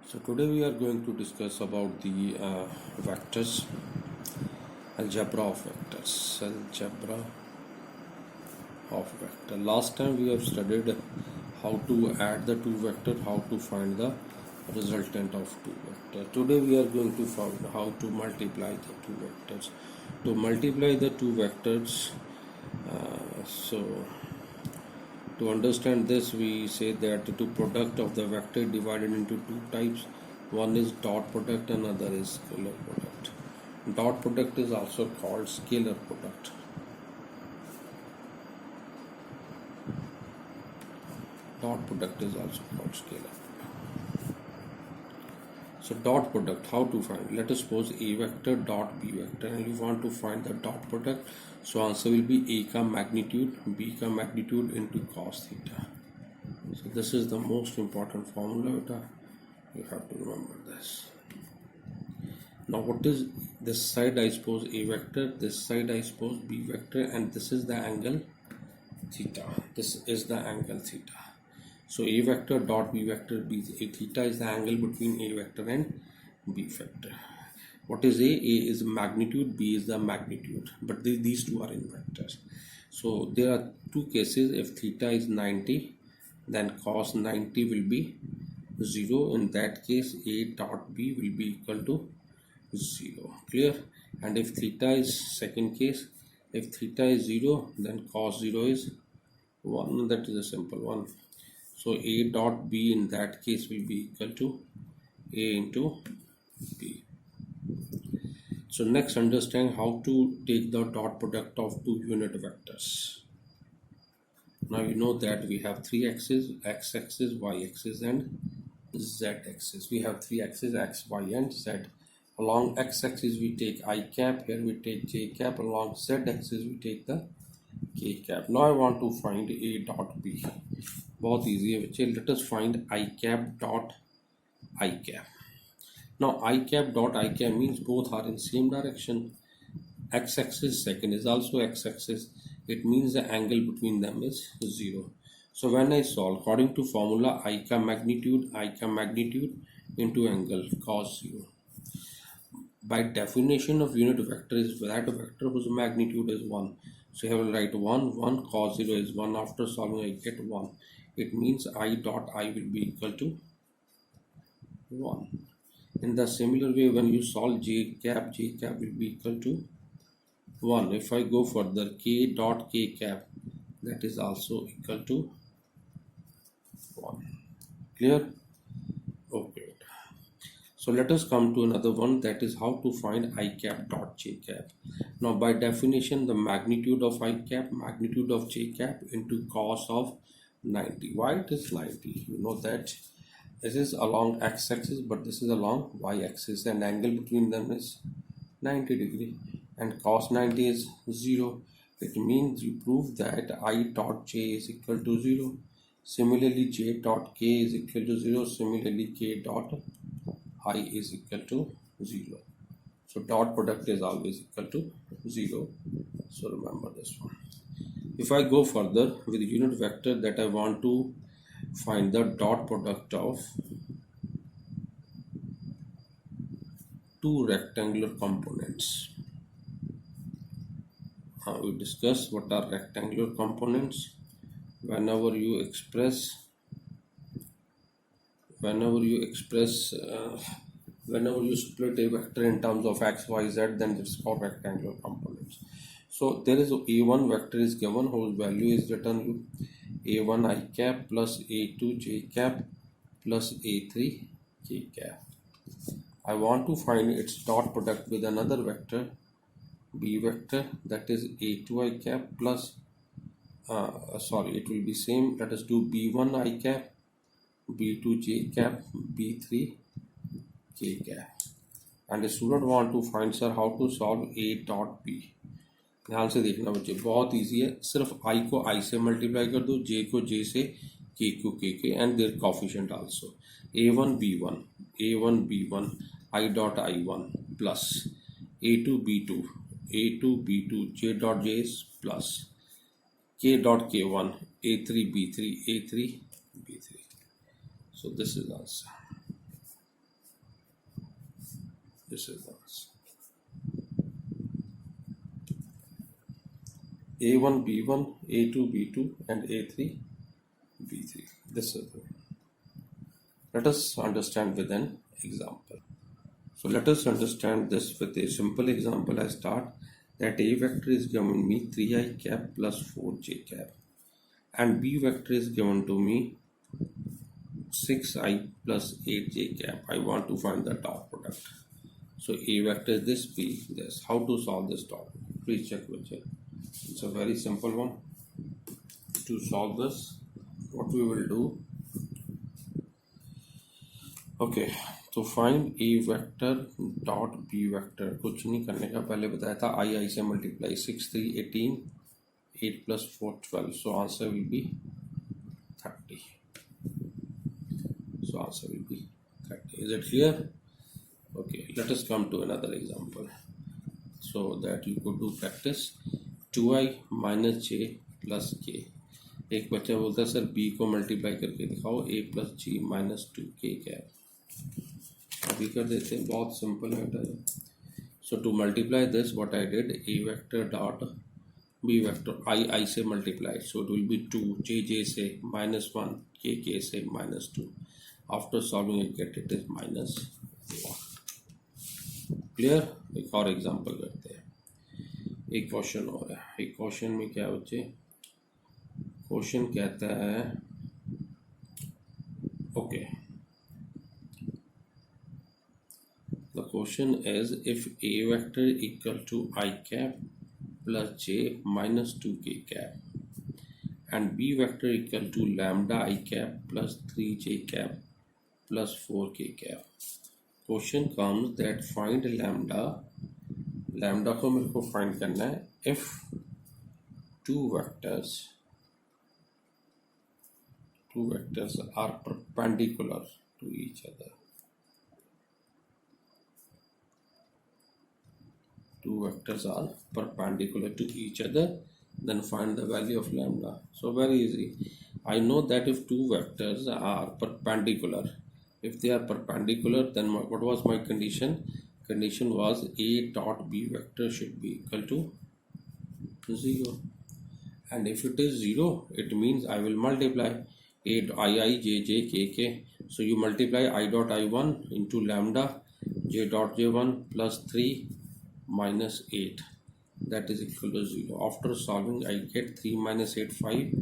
So today we are going to discuss about the vectors, algebra of vectors, algebra of vector. Last time we have studied how to add the two vectors, how to find the resultant of two vectors. Today we are going to find how to multiply the two vectors. To multiply the two vectors, so to understand this, we say that the two product of the vector divided into two types. One is dot product, another is scalar product. Dot product is also called scalar product. Dot product is also called scalar product. So dot product, how to find? Let us suppose a vector dot b vector, and you want to find the dot product. So answer will be a ka magnitude, b ka magnitude into cos theta. So this is the most important formula. You have to remember this. Now what is this side? I suppose a vector, this side I suppose b vector, and this is the angle theta. This is the angle theta. So a vector dot b vector, b a theta is the angle between a vector and b vector. What is a? A is magnitude, b is the magnitude, but these two are in vectors. So there are two cases. If theta is 90, then cos 90 will be 0. In that case, a dot b will be equal to 0. Clear? And if theta is second case, if theta is 0, then cos 0 is 1. That is a simple one. So a dot b in that case will be equal to a into b. So next, understand how to take the dot product of two unit vectors. Now you know that we have three axes: x-axis, y-axis, and z-axis. We have three axes: x, y, and z. Along x-axis we take I cap. Here we take j cap. Along z-axis we take the k cap. Now I want to find a dot b. बहुत easy है बच्चे. Let us find I cap dot I cap. Now I cap dot I cap means both are in same direction. X-axis second is also x-axis. It means the angle between them is 0. So when I solve according to formula, I ka magnitude into angle cos 0. By definition of unit vector is that vector whose magnitude is 1. So I will write 1 cos 0 is 1. After solving I get 1. It means I dot I will be equal to 1. In the similar way, when you solve j cap will be equal to 1. If I go further, k dot k cap, that is also equal to 1. Clear? Okay. So let us come to another one, that is how to find I cap dot j cap. Now by definition, the magnitude of I cap, magnitude of j cap into cos of 90. Why it is 90? You know that this is along x-axis, but this is along y-axis, and angle between them is 90 degree, and cos 90 is 0. It means you prove that I dot j is equal to 0. Similarly, j dot k is equal to 0. Similarly, k dot I is equal to 0. So dot product is always equal to 0. So remember this one. If I go further with unit vector that I want to find the dot product of two rectangular components. We discuss what are rectangular components. Whenever you split a vector in terms of x, y, z, then it's called rectangular components. So there is a1 vector is given whose value is written a1 I cap plus a2 j cap plus a3 k cap. I want to find its dot product with another vector b vector, that is a2 I cap plus it will be same. Let us do b1 I cap, b2 j cap, b3 k cap. And the student want to find sir how to solve a dot b. ध्यान से देखना बच्चे, बहुत easy है. सिर्फ i को i से multiply कर दो, j को j से, k को k के, and their coefficient also. a1 b1 I dot i1 plus a2 b2 j dot j is plus k dot k1 a3 b3 a3 b3. So this is answer. This is the answer. A1 B1, A2 B2, and A3 B3. This is the. Let us understand with an example. So let us understand this with a simple example. I start that A vector is given me 3i cap plus 4j cap, and B vector is given to me 6i plus 8j cap. I want to find the dot product. So A vector is this, B this. How to solve this dot? Please check with it. It's a very simple one. To solve this, what we will do, okay, तो find ए vector dot B vector. कुछ नहीं करने का, पहले बताया था आई से multiply. 6 3 18, 8 plus 4 12. So answer will be 30. So answer will be 30. Is it clear? Okay, let us come to another example so that you could do practice. 2i minus j plus k. एक बच्चा बोलता है sir b को multiply करके दिखाओ a plus g minus 2k cap. अभी कर देते हैं, बहुत सिंपल मैटर है. So to multiply this what I did, a vector dot b vector i से multiply. So it will be 2 j से -1 k से -2. After solving I get it is -1. Clear. एक और एग्जांपल करते हैं. एक क्वेश्चन और है. एक क्वेश्चन में क्या बच्चे, क्वेश्चन कहता है okay, the question is if a vector equal to i cap plus j minus 2k cap and b vector equal to lambda i cap plus 3j cap plus 4k cap. Question comes that find lambda. Lambda को मेरे को find करना है if two vectors are perpendicular to each other. Two vectors are perpendicular to each other, then find the value of lambda. So very easy. I know that if two vectors are perpendicular, if they are perpendicular, then what was my condition? Condition was a dot b vector should be equal to 0. And if it is 0, it means I will multiply a I j j k k. So you multiply I dot I1 into lambda j dot j1 plus 3 minus 8. That is equal to 0. After solving, I get 3 minus 8 5.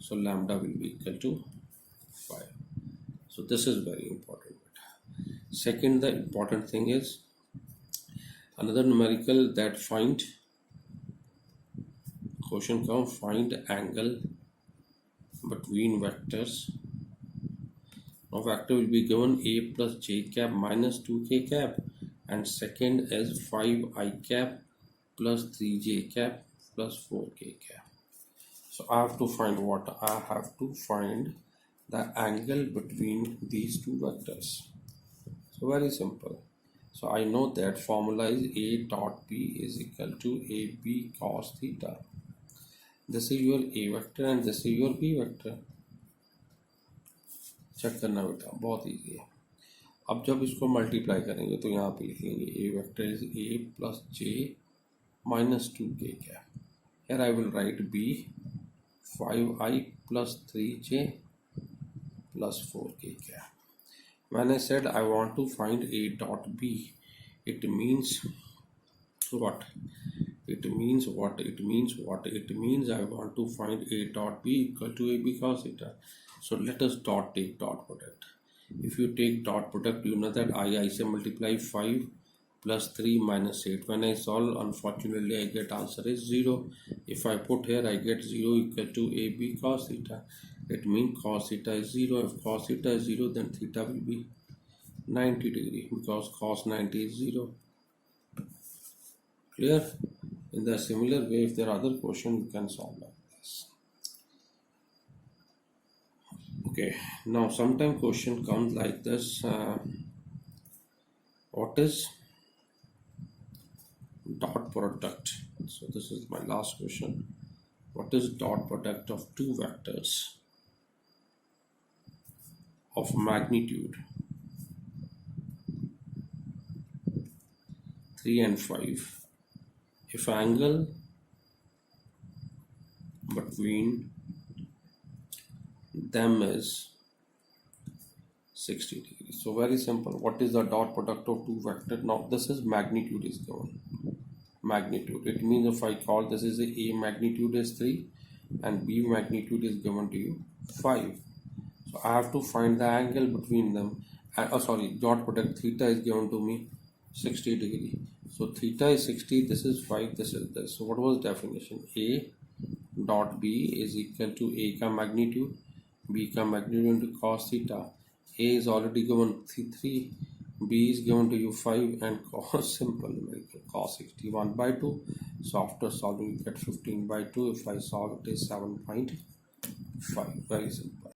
So lambda will be equal to 5. So this is very important. Second, the important thing is another numerical that find. Question come, find angle between vectors. Now vector will be given a plus j cap minus 2k cap, and second is 5i cap plus 3j cap plus 4k cap. So I have to find what? I have to find the angle between these two vectors. So very simple. So I know that formula is a dot b is equal to ab cos theta. This is your a vector and this is your b vector. Check करना बेटा, बहुत easy है. अब जब इसको multiply करेंगे तो यहाँ पे लिखेंगे a vector is a plus j minus 2k क्या. Here I will write b 5i plus 3j plus 4k क्या. When I said I want to find a dot b, it means what? It means what? It means what? It means I want to find a dot b equal to ab cos theta. So let us take dot product. If you take dot product, you know that I say multiply 5 plus 3 minus 8. When I solve, unfortunately, I get answer is 0. If I put here, I get 0 equal to ab cos theta. It means cos theta is 0. If cos theta is 0, then theta will be 90 degree because cos 90 is 0. Clear? In the similar way, if there are other questions, you can solve like this. Okay, now sometime question comes like this. What is dot product? So this is my last question. What is dot product of two vectors of magnitude 3 and 5. If angle between them is 60 degrees. So very simple. What is the dot product of two vectors? Now this is magnitude is given. Magnitude. It means if I call this is a magnitude is 3 and B magnitude is given to you 5. So I have to find the angle between them. Dot product theta is given to me 60 degree. So theta is 60, this is 5, this is this. So what was definition? A dot B is equal to A ka magnitude, B ka magnitude into cos theta. A is already given 3, B is given to you 5, and cos simple numerical cos 61 by 2. So after solving you get 15 by 2. If I solve it is 7.5. Very simple.